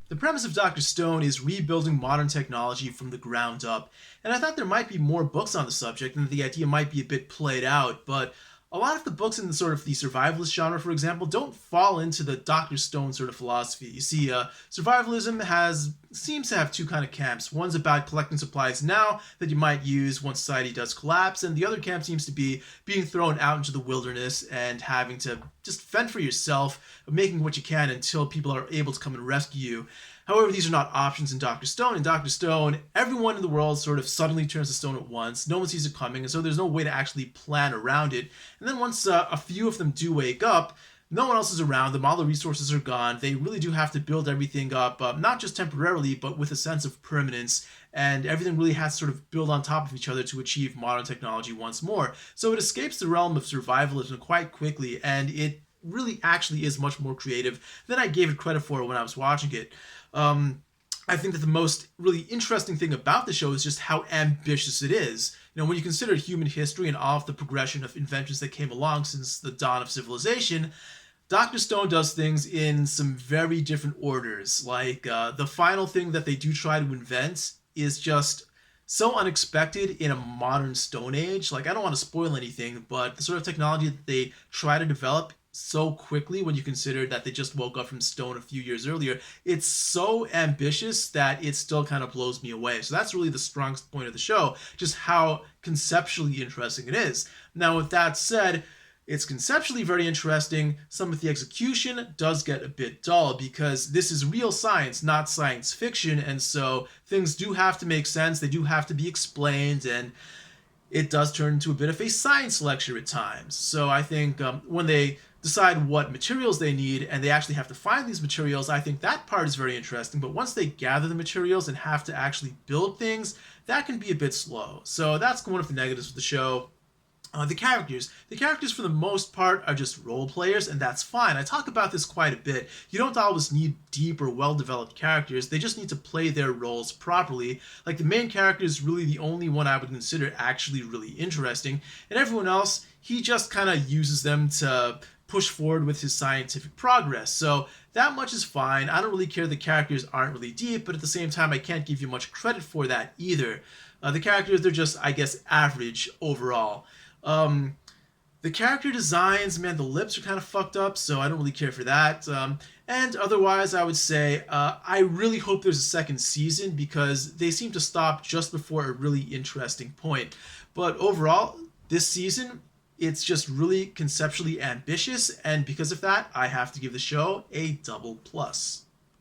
The premise of Dr. Stone is rebuilding modern technology from the ground up, and I thought there might be more books on the subject and the idea might be a bit played out, but a lot of the books in the sort of the survivalist genre, for example, don't fall into the Dr. Stone sort of philosophy. You see, survivalism seems to have two kind of camps. One's about collecting supplies now that you might use once society does collapse, and the other camp seems to be being thrown out into the wilderness and having to just fend for yourself, making what you can until people are able to come and rescue you. However, these are not options in Dr. Stone. In Dr. Stone, everyone in the world sort of suddenly turns to stone at once. No one sees it coming, and so there's no way to actually plan around it. And then once a few of them do wake up, no one else is around them. All the resources are gone. They really do have to build everything up, not just temporarily, but with a sense of permanence. And everything really has to sort of build on top of each other to achieve modern technology once more. So it escapes the realm of survivalism quite quickly, and it really actually is much more creative than I gave it credit for when I was watching it. I think that the most really interesting thing about the show is just how ambitious it is. You know, when you consider human history and all of the progression of inventions that came along since the dawn of civilization, Dr. Stone does things in some very different orders. Like, the final thing that they do try to invent is just so unexpected in a modern Stone Age. Like, I don't want to spoil anything, but the sort of technology that they try to develop so quickly when you consider that they just woke up from stone a few years earlier, it's so ambitious that it still kind of blows me away. So that's really the strongest point of the show, just how conceptually interesting it is. Now, with that said, it's conceptually very interesting. Some of the execution does get a bit dull because this is real science, not science fiction, and so things do have to make sense, they do have to be explained, and it does turn into a bit of a science lecture at times. So I think when they decide what materials they need and they actually have to find these materials, I think that part is very interesting. But once they gather the materials and have to actually build things, that can be a bit slow. So that's one of the negatives of the show. The characters for the most part are just role players, and that's fine. I talk about this quite a bit. You don't always need deep or well-developed characters. They just need to play their roles properly. Like, the main character is really the only one I would consider actually really interesting, and everyone else, he just kind of uses them to push forward with his scientific progress. So that much is fine. I don't really care the characters aren't really deep, but at the same time, I can't give you much credit for that either. The characters, they're just, I guess, average overall. The character designs, man, the lips are kind of fucked up, so I don't really care for that. And otherwise, I would say I really hope there's a second season because they seem to stop just before a really interesting point. But overall, this season, it's just really conceptually ambitious, and because of that, I have to give the show a double plus.